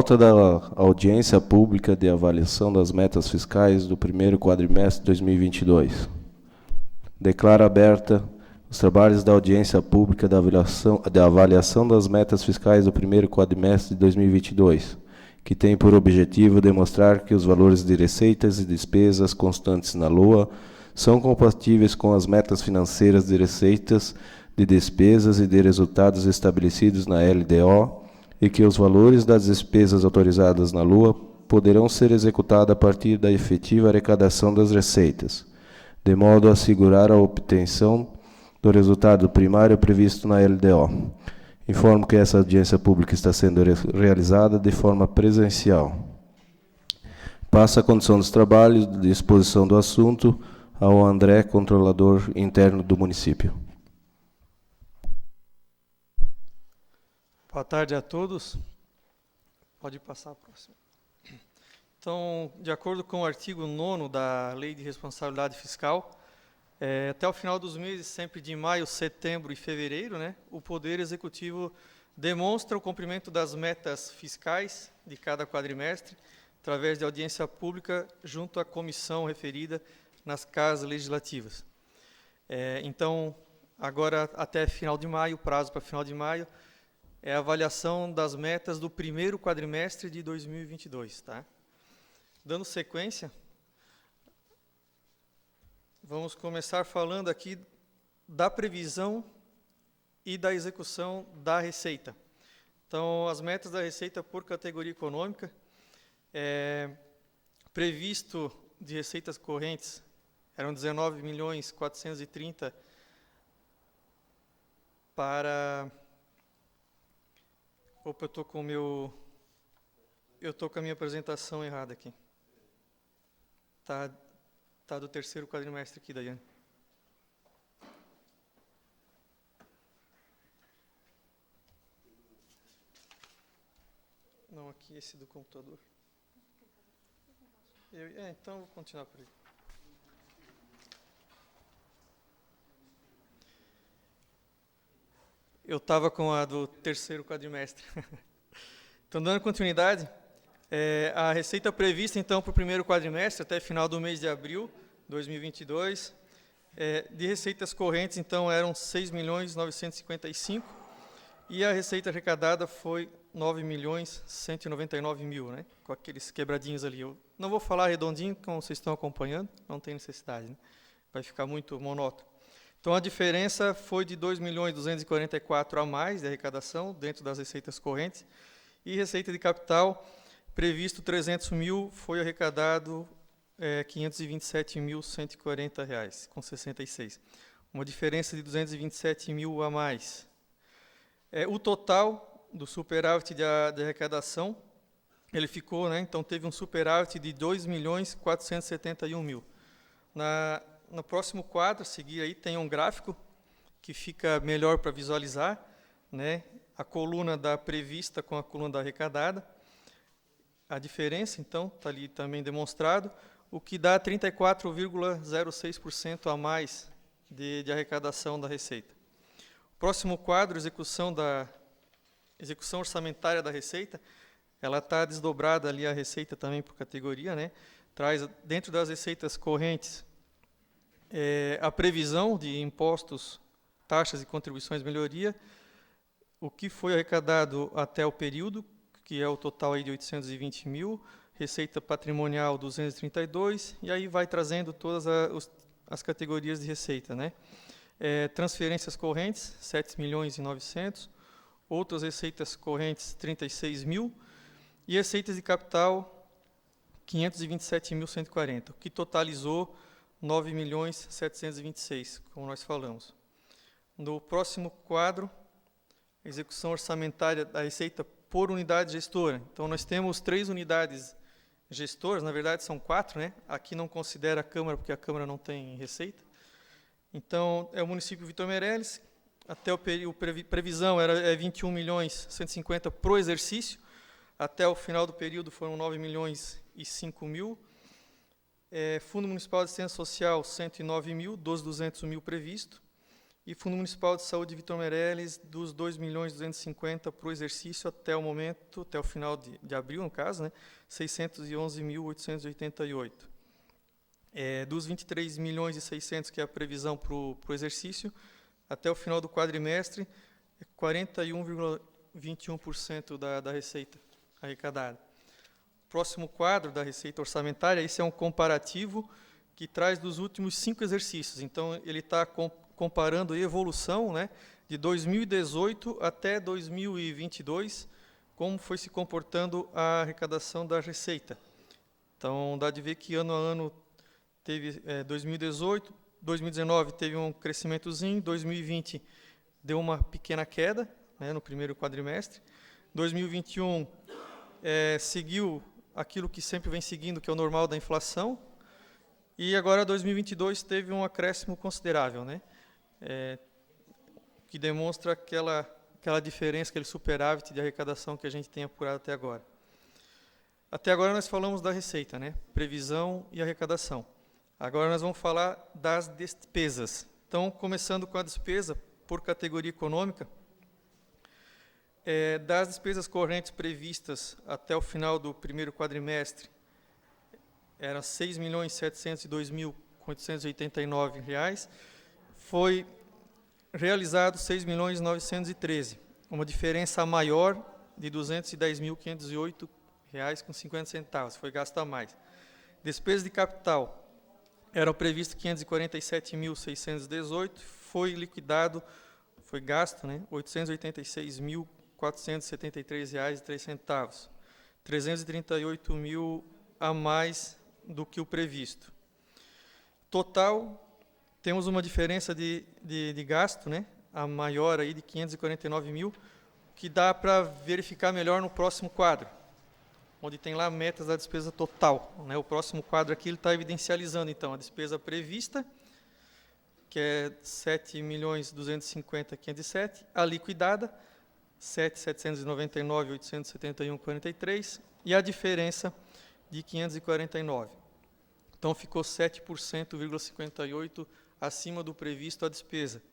Nota da audiência pública de avaliação das metas fiscais do primeiro quadrimestre de 2022. Declara aberta os trabalhos da audiência pública da avaliação das metas fiscais do primeiro quadrimestre de 2022, que tem por objetivo demonstrar que os valores de receitas e despesas constantes na LOA são compatíveis com as metas financeiras de receitas, de despesas e de resultados estabelecidos na LDO, e que os valores das despesas autorizadas na LOA poderão ser executados a partir da efetiva arrecadação das receitas, de modo a assegurar a obtenção do resultado primário previsto na LDO. Informo que essa audiência pública está sendo realizada de forma presencial. Passa a condução dos trabalhos de exposição do assunto ao André, controlador interno do município. Boa tarde a todos. Pode passar a próxima. Então, de acordo com o artigo 9º da Lei de Responsabilidade Fiscal, até o final dos meses, sempre de maio, setembro e fevereiro, o Poder Executivo demonstra o cumprimento das metas fiscais de cada quadrimestre, através de audiência pública junto à comissão referida nas casas legislativas. Então, agora até final de maio, prazo para final de maio, é a avaliação das metas do primeiro quadrimestre de 2022. Tá? Dando sequência, vamos começar falando aqui da previsão e da execução da receita. Então, as metas da receita por categoria econômica, previsto de receitas correntes, eram 19.430 para... Opa, eu estou com a minha apresentação errada aqui. Tá do terceiro quadrimestre aqui, Daiane. Não, aqui esse do computador. Então eu vou continuar por aí. Eu estava com a do terceiro quadrimestre. Então, dando continuidade, a receita prevista, então, para o primeiro quadrimestre, até final do mês de abril de 2022, de receitas correntes, então, eram 6.955.000, e a receita arrecadada foi 9.199.000, com aqueles quebradinhos ali. Eu não vou falar redondinho, como vocês estão acompanhando, não tem necessidade, vai ficar muito monótono. Então, a diferença foi de 2.244.000 a mais de arrecadação dentro das receitas correntes, e receita de capital, previsto 300.000, foi arrecadado R$ 527.140,66. Uma diferença de 227.000 a mais. O total do superávit de arrecadação, ele ficou, então teve um superávit de 2.471.000. No próximo quadro, a seguir aí, tem um gráfico que fica melhor para visualizar, a coluna da prevista com a coluna da arrecadada. A diferença, então, está ali também demonstrado, o que dá 34,06% a mais de arrecadação da receita. O próximo quadro, execução orçamentária da receita, ela está desdobrada ali a receita também por categoria, traz dentro das receitas correntes a previsão de impostos, taxas e contribuições de melhoria, o que foi arrecadado até o período, que é o total aí de 820.000, receita patrimonial 232, e aí vai trazendo todas as categorias de receita. Transferências correntes, 7.900.000, outras receitas correntes, 36.000, e receitas de capital, 527.140, o que totalizou 9.726.000, como nós falamos. No próximo quadro, execução orçamentária da receita por unidade gestora. Então, nós temos 3 unidades gestoras, na verdade são 4, Aqui não considera a Câmara, porque a Câmara não tem receita. Então, é o município Vitor Meireles, até a previsão era 21.150.000 para o exercício, até o final do período foram 9.005.000. Fundo Municipal de Assistência Social, 109.000, dos 200.000 previsto. e Fundo Municipal de Saúde Vitor Meirelles, dos 2.250.000 para o exercício até o momento, até o final de abril, no caso, né, 611.888. Dos 23.600.000, que é a previsão para o exercício, até o final do quadrimestre, 41,21% da receita arrecadada. Próximo quadro da receita orçamentária, esse é um comparativo que traz dos últimos 5 exercícios. Então, ele está comparando a evolução, né, de 2018 até 2022, como foi se comportando a arrecadação da receita. Então, dá de ver que ano a ano teve 2018, 2019 teve um crescimentozinho, 2020 deu uma pequena queda, né, no primeiro quadrimestre, 2021 seguiu aquilo que sempre vem seguindo, que é o normal da inflação, e agora 2022 teve um acréscimo considerável, né, que demonstra aquela diferença, aquele superávit de arrecadação que a gente tem apurado até agora. Até agora nós falamos da receita, né, previsão e arrecadação. Agora nós vamos falar das despesas. Então, começando com a despesa por categoria econômica, das despesas correntes previstas até o final do primeiro quadrimestre, eram R$ 6.702.889, foi realizado R$ 6.913.000, uma diferença maior de R$ 210.508,50, foi gasto a mais. Despesas de capital, era previsto 547.618, foi liquidado, foi gasto, né, R$ 886.473,03, 338.000 a mais do que o previsto. Total, temos uma diferença de gasto, né, a maior aí de 549.000, que dá para verificar melhor no próximo quadro, onde tem lá metas da despesa total, né? O próximo quadro aqui ele está evidencializando, então, a despesa prevista, que é 7.250.507, a liquidada, 7.799.871,43, e a diferença de 549. Então, ficou 7,58% acima do previsto a despesa.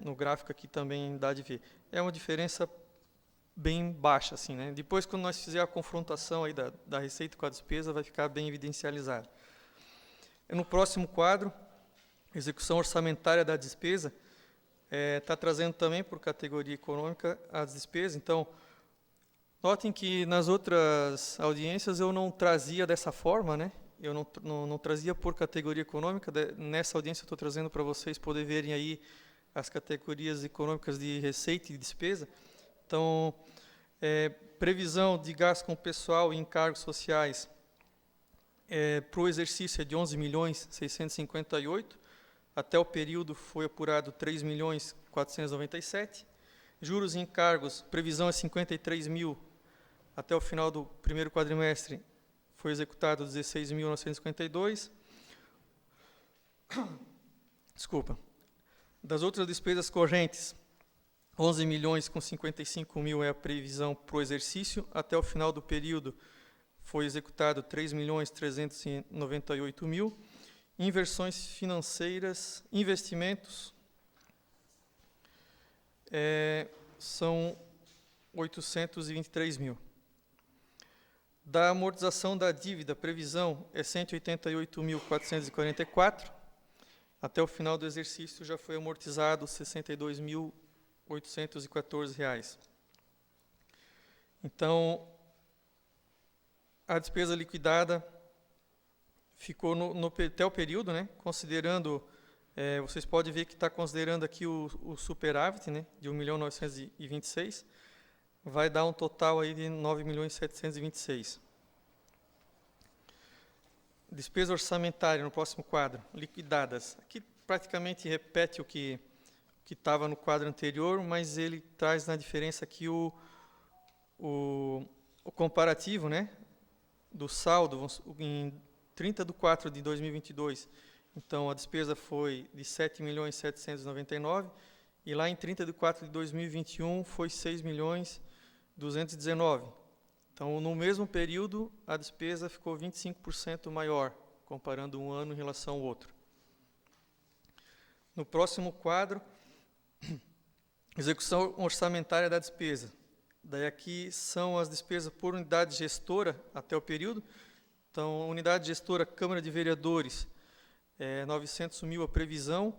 No gráfico aqui também dá de ver. É uma diferença bem baixa, assim, né? Depois, quando nós fizer a confrontação aí da receita com a despesa, vai ficar bem evidencializado. No próximo quadro, execução orçamentária da despesa, está trazendo também por categoria econômica as despesas. Então, notem que nas outras audiências eu não trazia dessa forma, né? Eu não trazia por categoria econômica. Nessa audiência eu estou trazendo para vocês poderem verem aí as categorias econômicas de receita e despesa. Então, previsão de gasto com pessoal e encargos sociais para o exercício é de 11.658.000, até o período foi apurado 3.497.000. Juros e encargos, previsão é 53.000, até o final do primeiro quadrimestre foi executado 16.952. Desculpa. Das outras despesas correntes, 11.055.000 é a previsão para o exercício. Até o final do período foi executado 3.398.000. Inversões financeiras, investimentos, são 823.000. Da amortização da dívida, previsão é 188.444. Até o final do exercício já foi amortizado R$ 62.814. Então, a despesa liquidada ficou até o período, né, considerando, vocês podem ver que está considerando aqui o superávit, né, de 1.926.000, vai dar um total aí de 9.726.000. Despesa orçamentária no próximo quadro, liquidadas. Aqui praticamente repete o que estava no quadro anterior, mas ele traz na diferença aqui o comparativo, né, do saldo em 30/4 de 2022. Então, a despesa foi de 7.799.000, e lá em 30/4 de 2021 foi 6.219.000. Então, no mesmo período, a despesa ficou 25% maior, comparando um ano em relação ao outro. No próximo quadro, Execução orçamentária da despesa. Daí aqui são as despesas por unidade gestora até o período. Então, unidade gestora, Câmara de Vereadores, 900 mil a previsão.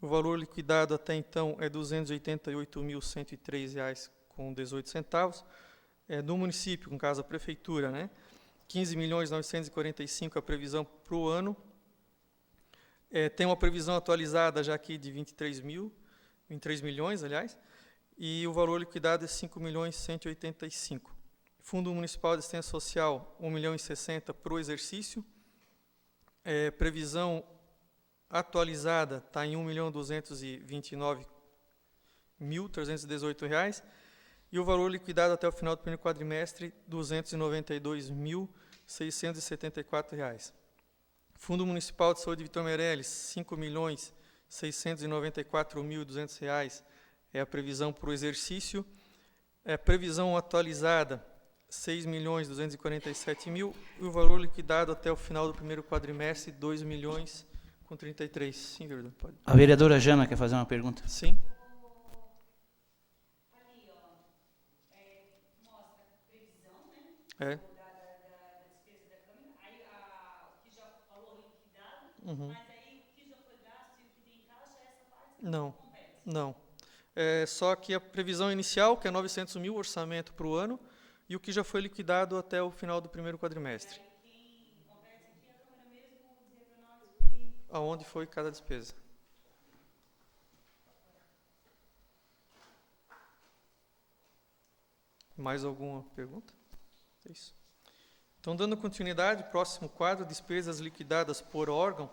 O valor liquidado até então é R$ 288.103,18. Do município, no caso a prefeitura, né? 15.945.000 a previsão para o ano. Tem uma previsão atualizada já aqui de 23 milhões, aliás, e o valor liquidado é 5.185.000. Fundo Municipal de Assistência Social, 1.060.000 para o exercício. Previsão atualizada está em R$ 1.229.318. E o valor liquidado até o final do primeiro quadrimestre, R$ 292.674. Fundo Municipal de Saúde Vitor Meireles, R$ 5.694.200 é a previsão para o exercício. Previsão atualizada, R$ 6.247.000, e o valor liquidado até o final do primeiro quadrimestre, R$ 2.033. Sim, vereador, pode. A vereadora Jana quer fazer uma pergunta. Sim. Mostra previsão, né? Da despesa da Câmara. Aí o que já falou liquidado, Uhum. mas aí o que já foi gasto e o que tem em caixa, essa parte Não, compete. não. Só que a previsão inicial, que é 900 mil orçamento para o ano, e o que já foi liquidado até o final do primeiro quadrimestre. Aí quem compete aqui é a Câmara mesmo, dizer para nós o que... Aonde foi cada despesa. Mais alguma pergunta? É isso. Então, dando continuidade, próximo quadro, despesas liquidadas por órgão.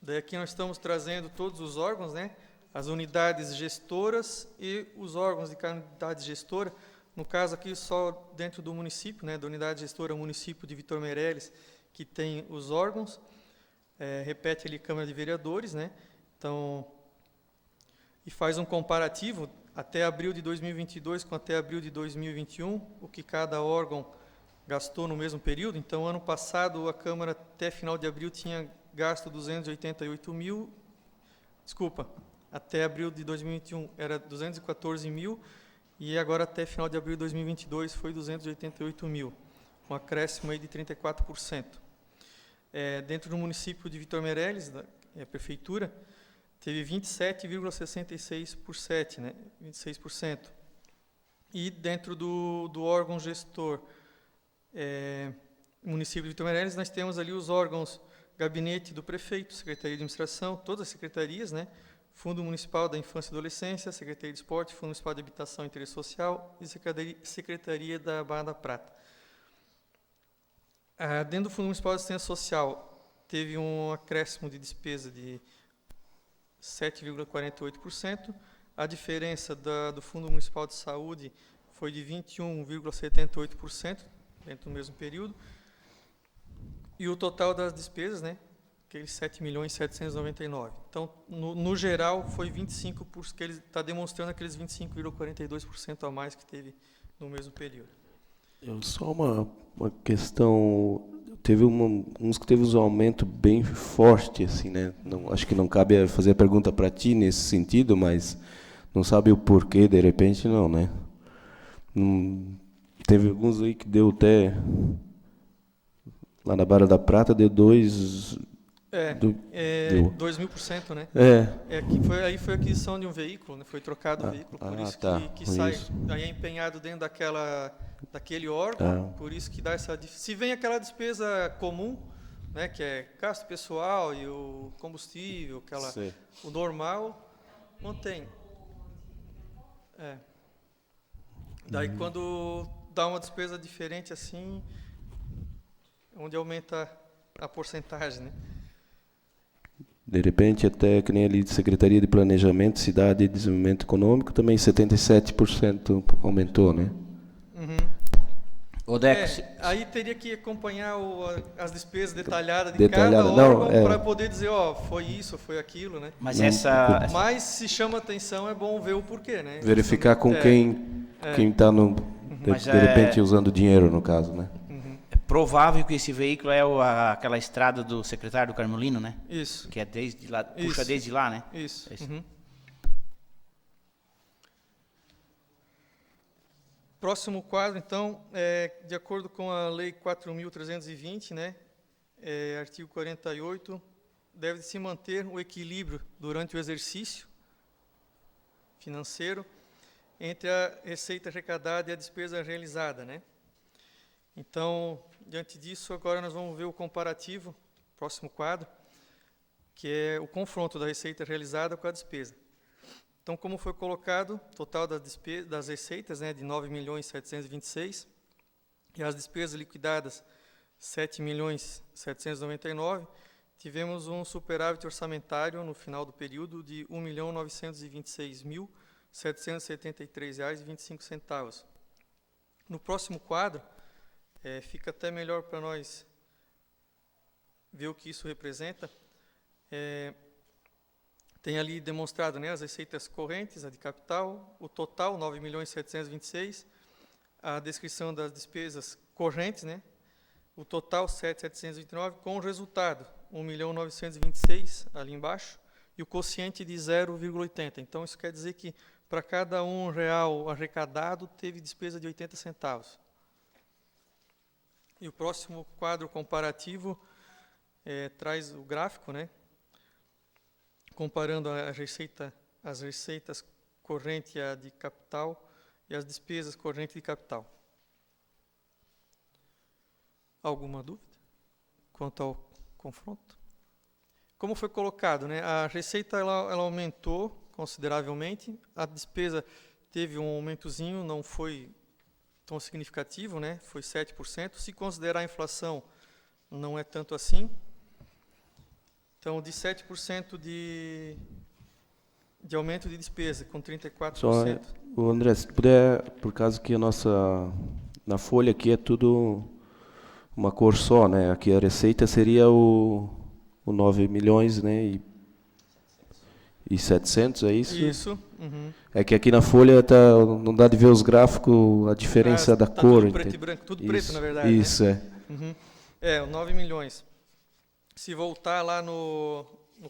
Daí aqui nós estamos trazendo todos os órgãos, né? As unidades gestoras e os órgãos de cada unidade gestora. No caso aqui, só dentro do município, né? Da unidade gestora município de Vitor Meireles, que tem os órgãos. Repete ali Câmara de Vereadores, né? Então, e faz um comparativo até abril de 2022 com até abril de 2021, o que cada órgão gastou no mesmo período. Então, ano passado, a Câmara, até final de abril, tinha gasto 288 mil, desculpa, até abril de 2021 era 214 mil, e agora até final de abril de 2022 foi 288 mil, um acréscimo aí de 34%. Dentro do município de Vitor Meireles, a prefeitura, teve 27,66%, né? 26%. E dentro do órgão gestor, município de Vitor Meireles, nós temos ali os órgãos, gabinete do prefeito, Secretaria de Administração, todas as secretarias, né? Fundo Municipal da Infância e Adolescência, Secretaria de Esporte, Fundo Municipal de Habitação e Interesse Social e Secretaria da Barra da Prata. Dentro do Fundo Municipal de Assistência Social, teve um acréscimo de despesa de 7,48%. A diferença do Fundo Municipal de Saúde foi de 21,78% dentro do mesmo período. E o total das despesas, né, aqueles 7.799.000. Então, no geral, foi 25%, que ele está demonstrando aqueles 25,42% a mais que teve no mesmo período. Só uma questão, teve uns que teve um aumento bem forte, assim, né? Não, acho que não cabe fazer a pergunta para ti nesse sentido, mas não sabe o porquê, de repente, não, né? Teve alguns aí que deu até, lá na Barra da Prata, deu 2... 2.000%, né? Aí foi a aquisição de um veículo, né? Foi trocado o veículo, por isso que sai, aí é empenhado dentro daquele órgão, por isso que dá essa... Se vem aquela despesa comum, né, que é gasto pessoal e o combustível, o normal, mantém. Daí quando dá uma despesa diferente assim, onde aumenta a porcentagem, né? De repente, até que nem ali de Secretaria de Planejamento, Cidade e Desenvolvimento Econômico, também 77% aumentou, né? Aí teria que acompanhar as despesas detalhadas de cada órgão para poder dizer, foi isso, foi aquilo, né? Mas Mas se chama atenção, é bom ver o porquê, né? Verificar com quem está, de repente, usando dinheiro, no caso, né? É provável que esse veículo é aquela estrada do secretário do Carmelino, né? Isso. Que é desde lá, puxa desde lá, né? Isso. Próximo quadro, então, de acordo com a Lei 4.320, né, artigo 48, deve-se manter o equilíbrio durante o exercício financeiro entre a receita arrecadada e a despesa realizada, né? Então, diante disso, agora nós vamos ver o comparativo, próximo quadro, que é o confronto da receita realizada com a despesa. Então, como foi colocado, total das receitas, né, de 9.726.000, e as despesas liquidadas, 7.799.000, tivemos um superávit orçamentário no final do período de R$ 1.926.773,25. No próximo quadro, fica até melhor para nós ver o que isso representa. Tem ali demonstrado, né, as receitas correntes, a de capital, o total, 9.726.000, a descrição das despesas correntes, né, o total, 7.729, com o resultado, 1.926.000, ali embaixo, e o quociente de 0,80. Então, isso quer dizer que, para cada R$1 arrecadado, teve despesa de 80 centavos. E o próximo quadro comparativo traz o gráfico, né, comparando as receitas correntes e a de capital e as despesas correntes de capital. Alguma dúvida quanto ao confronto? Como foi colocado, né, a receita ela aumentou consideravelmente, a despesa teve um aumentozinho, não foi tão significativo, né, foi 7%. Se considerar a inflação, não é tanto assim. Então, de 7% de aumento de despesa, com 34%. Só, André, se puder, por causa que na folha aqui é tudo uma cor só, né? Aqui a receita seria o 9 milhões, né? E 700, é isso? Isso. Uhum. É que aqui na folha não dá de ver os gráficos, a diferença da cor. Tudo preto e branco, tudo isso, preto, na verdade. Isso, né? Uhum. 9 milhões. Se voltar lá no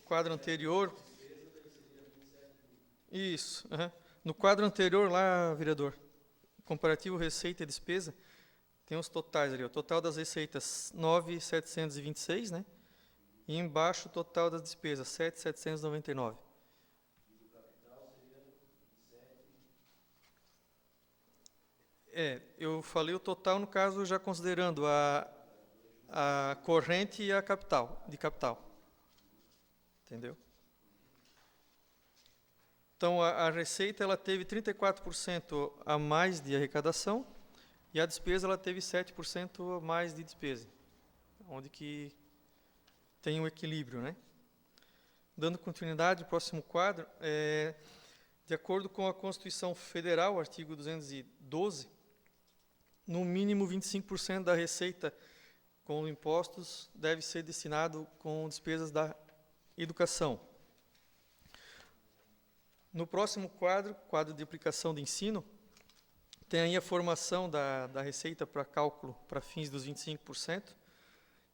quadro anterior... Isso. Uhum. No quadro anterior lá, vereador, comparativo receita e despesa, tem os totais ali. O total das receitas, 9.726, né? E embaixo o total das despesas, 7.799. Eu falei o total, no caso, já considerando a corrente e a capital, de capital. Entendeu? Então, a receita ela teve 34% a mais de arrecadação e a despesa ela teve 7% a mais de despesa, onde que tem um equilíbrio, né? Dando continuidade, o próximo quadro, de acordo com a Constituição Federal, artigo 212, no mínimo 25% da receita com impostos deve ser destinado com despesas da educação. No próximo quadro de aplicação de ensino, tem aí a formação da receita para cálculo para fins dos 25%.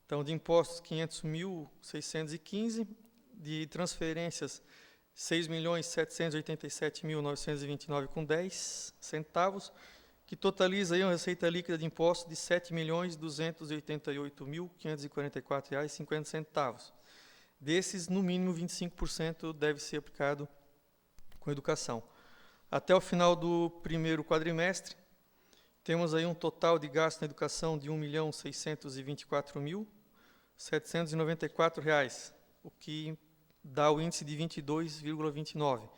Então, de impostos, 500.615, de transferências, 6.787.929,10 centavos, que totaliza aí uma receita líquida de impostos de 7.288.544,50 reais. Desses, no mínimo 25% deve ser aplicado com educação. Até o final do primeiro quadrimestre, temos aí um total de gasto na educação de R$ 1.624.794, o que dá o índice de 22,29,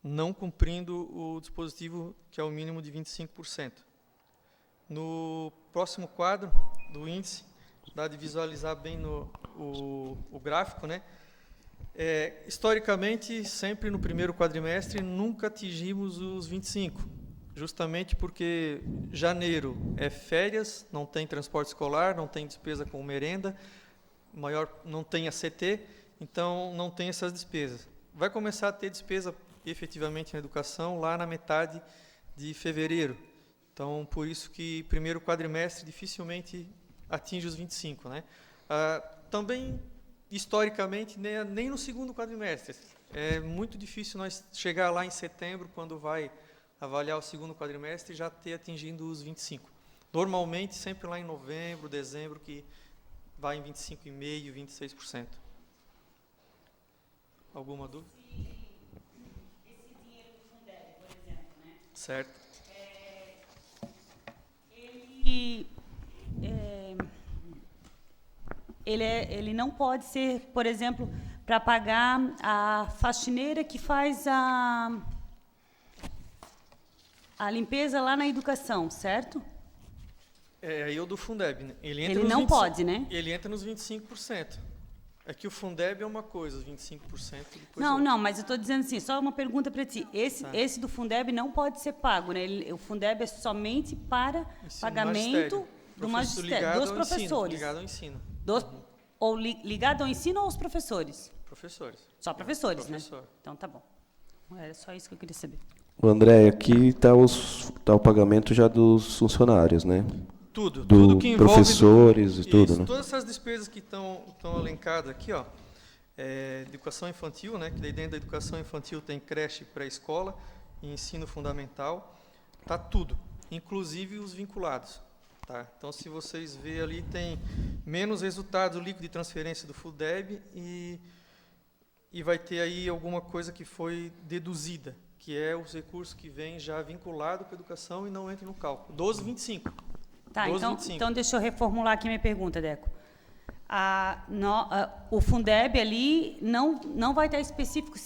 não cumprindo o dispositivo, que é o mínimo de 25%. No próximo quadro do índice, dá de visualizar bem o gráfico, né? Historicamente, sempre no primeiro quadrimestre, nunca atingimos os 25%, justamente porque janeiro é férias, não tem transporte escolar, não tem despesa com merenda, não tem ACT, então não tem essas despesas. Vai começar a ter despesa efetivamente na educação lá na metade de fevereiro. Então, por isso que primeiro quadrimestre dificilmente atinge os 25%, né? Também, historicamente, nem no segundo quadrimestre. É muito difícil nós chegar lá em setembro, quando vai avaliar o segundo quadrimestre e já ter atingindo os 25. Normalmente, sempre lá em novembro, dezembro, que vai em 25,5%, 26%. Alguma dúvida? Esse dinheiro do Fundeb, por exemplo, né? Certo. Ele não pode ser, por exemplo, para pagar a faxineira que faz a limpeza lá na educação, certo? É aí o do Fundeb, né? Ele Ele não pode, né? Ele entra nos 25%. É que o Fundeb é uma coisa, os 25% depois Não, outra. não, mas eu estou dizendo assim, só uma pergunta para ti. Esse do Fundeb não pode ser pago, né? O Fundeb é somente para Ensino pagamento do magistério, ligado dos ao professores. Ensino, ligado ao ensino. Ou ligado ao ensino ou aos professores? Professores. Só professores, Professor. né? Então tá bom. Era só isso que eu queria saber. O André, aqui está o pagamento já dos funcionários, né? Tudo que envolve professores e tudo, né? Todas essas despesas que estão elencadas aqui, ó, educação infantil, né? Que daí dentro da educação infantil tem creche, pré-escola e ensino fundamental, tá tudo, inclusive os vinculados, tá? Então, se vocês verem ali, tem menos resultado líquido de transferência do Fundeb e vai ter aí alguma coisa que foi deduzida, que é os recursos que vêm já vinculados com a educação e não entram no cálculo, dos 25. Tá, 12, 25. então deixa eu reformular aqui minha pergunta, Deco. O Fundeb ali não vai estar específico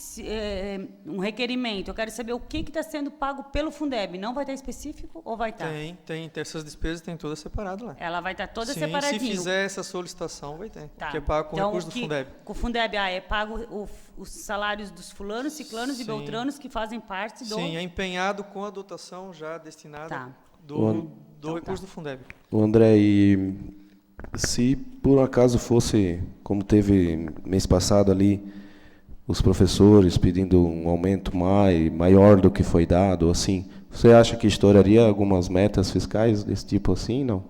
um requerimento. Eu quero saber o que está sendo pago pelo Fundeb. Não vai estar específico ou vai estar? Tem essas despesas, tem todas separadas lá. Ela vai estar toda Sim, separadinha. se fizer essa solicitação, vai ter. Tá. Que é pago com Então, recurso do Fundeb. Com o Fundeb, é pago os salários dos fulanos, ciclanos e Sim. beltranos que fazem parte do... Sim, é empenhado com a dotação já destinada Tá. do Então, recurso do Fundeb. O André, e se por acaso fosse, como teve mês passado ali, os professores pedindo um aumento maior do que foi dado, assim, você acha que estouraria algumas metas fiscais desse tipo assim, não?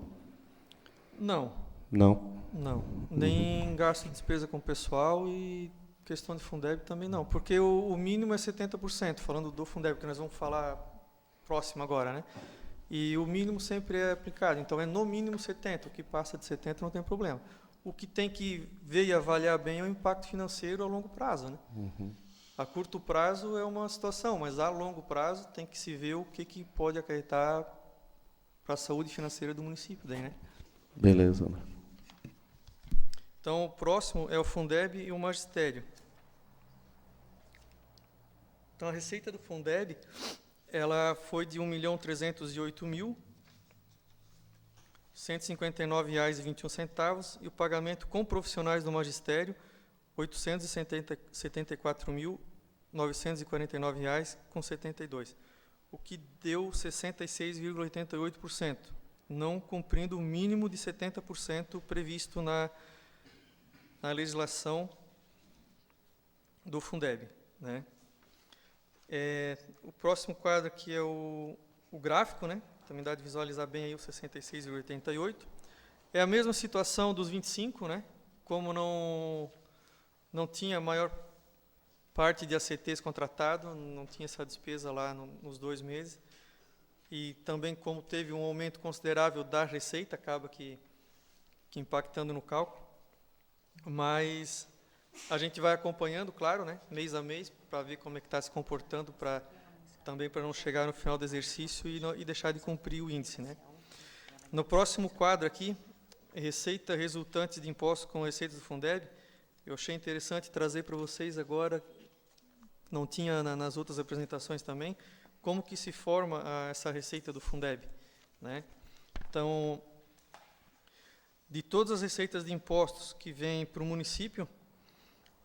Não, Não? nem gasto de despesa com o pessoal e questão de Fundeb também não, porque o mínimo é 70%, falando do Fundeb, que nós vamos falar próximo agora, né? E o mínimo sempre é aplicado, então é no mínimo 70%, o que passa de 70% não tem problema. O que tem que ver e avaliar bem é o impacto financeiro a longo prazo, né? A curto prazo é uma situação, mas a longo prazo tem que se ver o que pode acarretar para a saúde financeira do município daí, né? Beleza, André. Então, o próximo é o Fundeb e o magistério. Então, a receita do Fundeb, ela foi de R$ 1.308.159,21 e o pagamento com profissionais do magistério, R$ 874.949,72, o que deu 66,88%, não cumprindo o mínimo de 70% previsto na legislação do Fundeb, né? O próximo quadro aqui é o gráfico, né? Também dá de visualizar bem aí o 66,88. É a mesma situação dos 25, né? Como não tinha a maior parte de ACTs contratado, não tinha essa despesa lá nos 2 meses. E também como teve um aumento considerável da receita, acaba que impactando no cálculo. Mas a gente vai acompanhando, claro, né, mês a mês, para ver como é que está se comportando, também para não chegar no final do exercício e deixar de cumprir o índice, né. No próximo quadro aqui, receita resultante de impostos com receitas do Fundeb, eu achei interessante trazer para vocês agora, não tinha nas outras apresentações também, como que se forma essa receita do Fundeb, né. Então, de todas as receitas de impostos que vêm para o município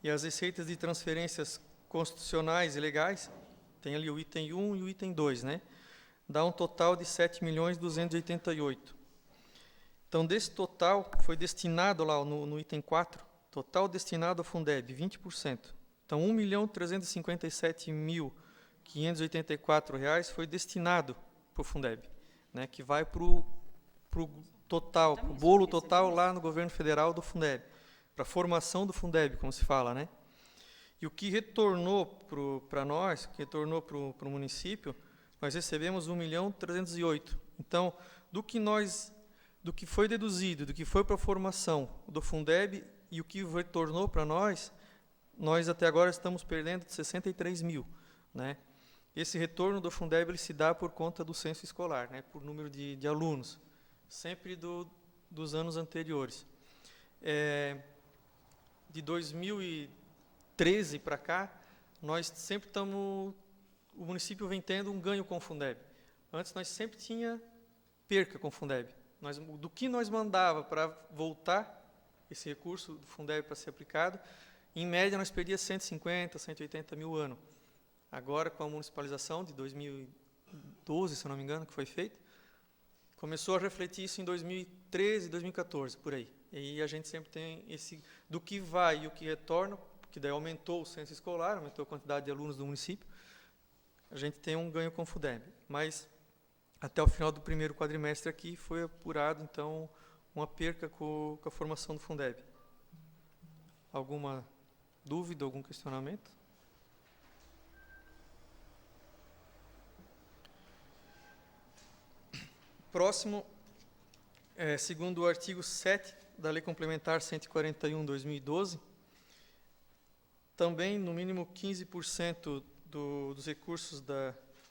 e as receitas de transferências constitucionais e legais, tem ali o item 1 e o item 2, né? Dá um total de 7.288.000. Então, desse total, foi destinado lá no item 4, total destinado ao Fundeb, 20%. Então, R$ 1.357.584 foi destinado para o Fundeb, né? Que vai para o total, o bolo total lá no governo federal do Fundeb, para a formação do Fundeb, como se fala, né? E o que retornou para nós, que retornou para o município, nós recebemos 1.308.000. Então, do que foi deduzido, do que foi para a formação do Fundeb e o que retornou para nós até agora estamos perdendo 63 mil, né? Esse retorno do Fundeb ele se dá por conta do censo escolar, né? Por número de alunos, sempre dos anos anteriores. De 2013 para cá, nós sempre estamos... O município vem tendo um ganho com o Fundeb. Antes nós sempre tinha perca com o Fundeb. Do que nós mandava para voltar esse recurso do Fundeb para ser aplicado, em média nós perdíamos 150, 180 mil ano. Agora, com a municipalização de 2012, se eu não me engano, que foi feita, começou a refletir isso em 2013, 2014, por aí. E aí a gente sempre tem esse do que vai e o que retorna, porque daí aumentou o censo escolar, aumentou a quantidade de alunos do município, a gente tem um ganho com o Fundeb. Mas até o final do primeiro quadrimestre aqui foi apurado, então, uma perca com a formação do Fundeb. Alguma dúvida, algum questionamento? Próximo, segundo o artigo 7 da Lei Complementar 141/2012, também, no mínimo, 15% dos recursos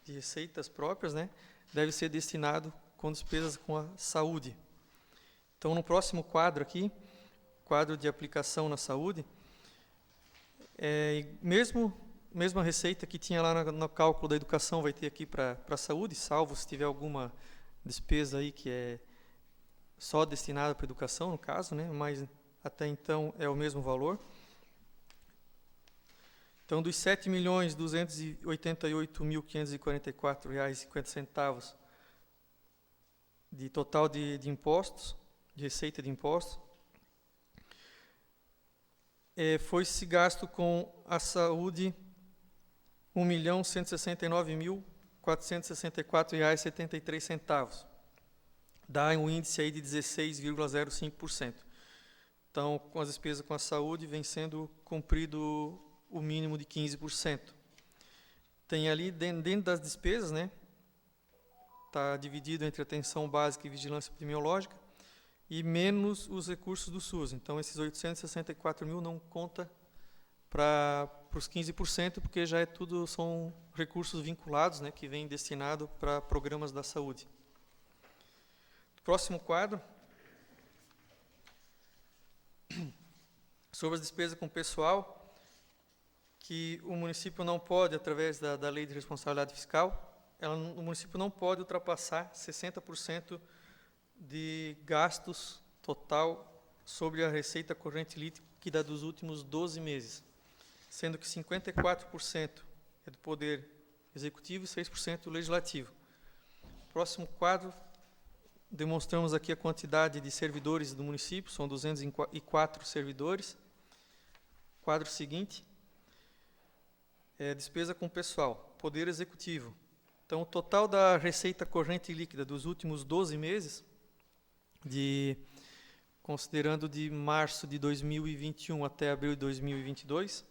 de receitas próprias, né, deve ser destinado com despesas com a saúde. Então, no próximo quadro aqui, quadro de aplicação na saúde, mesma receita que tinha lá no cálculo da educação vai ter aqui para a saúde, salvo se tiver alguma despesa aí que é só destinada para a educação, no caso, né, mas até então é o mesmo valor. Então, dos R$ 7.288.544,50 de total de impostos, de receita de impostos, foi-se gasto com a saúde R$ 1.169.464,73. Dá um índice aí de 16,05%. Então, com as despesas com a saúde, vem sendo cumprido o mínimo de 15%. Tem ali, dentro das despesas, né, está dividido entre atenção básica e vigilância epidemiológica, e menos os recursos do SUS. Então, esses 864 mil não conta para os 15%, porque já são recursos vinculados, né, que vêm destinados para programas da saúde. Próximo quadro, sobre as despesas com pessoal, que o município não pode, através da Lei de Responsabilidade Fiscal, o município não pode ultrapassar 60% de gastos total sobre a receita corrente líquida dos últimos 12 meses, sendo que 54% é do Poder Executivo e 6% do Legislativo. Próximo quadro, demonstramos aqui a quantidade de servidores do município, são 204 servidores. Quadro seguinte, despesa com pessoal, Poder Executivo. Então, o total da receita corrente líquida dos últimos 12 meses, considerando de março de 2021 até abril de 2022,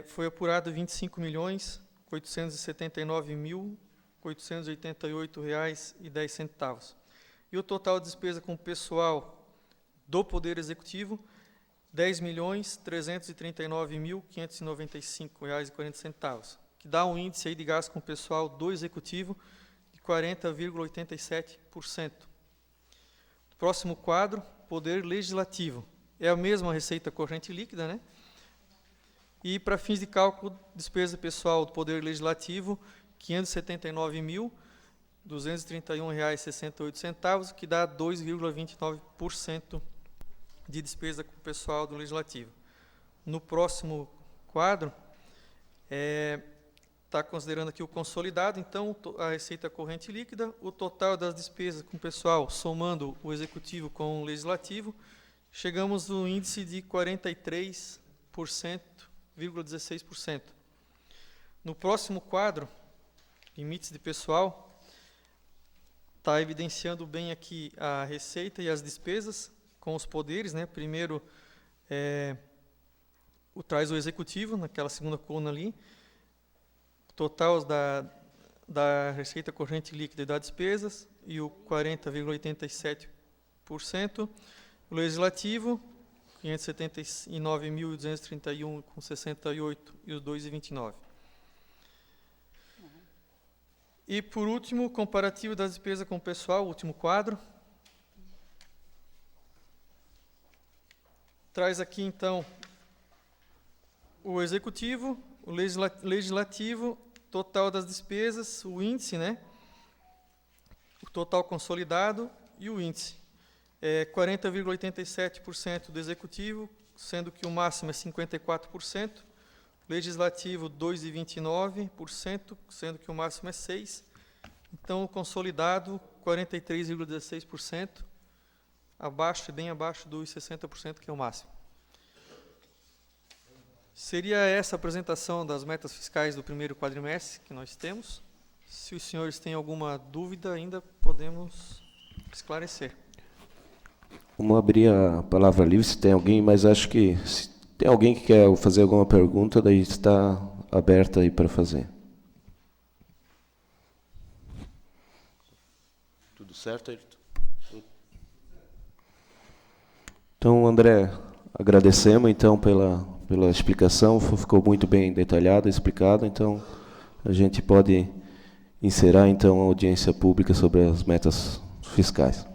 foi apurado R$ 25.879.888,10. E o total de despesa com pessoal do Poder Executivo, R$ 10.339.595,40, que dá um índice aí de gasto com pessoal do Executivo de 40,87%. Próximo quadro, Poder Legislativo. É a mesma receita corrente líquida, né? E, para fins de cálculo, despesa pessoal do Poder Legislativo, R$ 579.231,68, que dá 2,29% de despesa com o pessoal do Legislativo. No próximo quadro, está considerando aqui o consolidado, então, a receita corrente líquida, o total das despesas com o pessoal, somando o Executivo com o Legislativo, chegamos no índice de 43,16%. No próximo quadro, limites de pessoal, está evidenciando bem aqui a receita e as despesas com os poderes, né? Primeiro, traz o Executivo, naquela segunda coluna ali, total da receita corrente líquida e das despesas, e o 40,87%. O legislativo, 579.231,68 e os 2,29. E, por último, comparativo das despesas com o pessoal, o último quadro. Traz aqui, então, o executivo, o legislativo, total das despesas, o índice, né? O total consolidado e o índice. 40,87% do executivo, sendo que o máximo é 54%. Legislativo, 2,29%, sendo que o máximo é 6%. Então, o consolidado, 43,16%, bem abaixo dos 60%, que é o máximo. Seria essa a apresentação das metas fiscais do primeiro quadrimestre que nós temos. Se os senhores têm alguma dúvida, ainda podemos esclarecer. Vamos abrir a palavra livre, se tem alguém, mas acho que se tem alguém que quer fazer alguma pergunta, daí está aberta aí para fazer. Tudo certo, Ayrton? Então, André, agradecemos então pela explicação, ficou muito bem detalhada, explicada, então a gente pode encerrar então a audiência pública sobre as metas fiscais.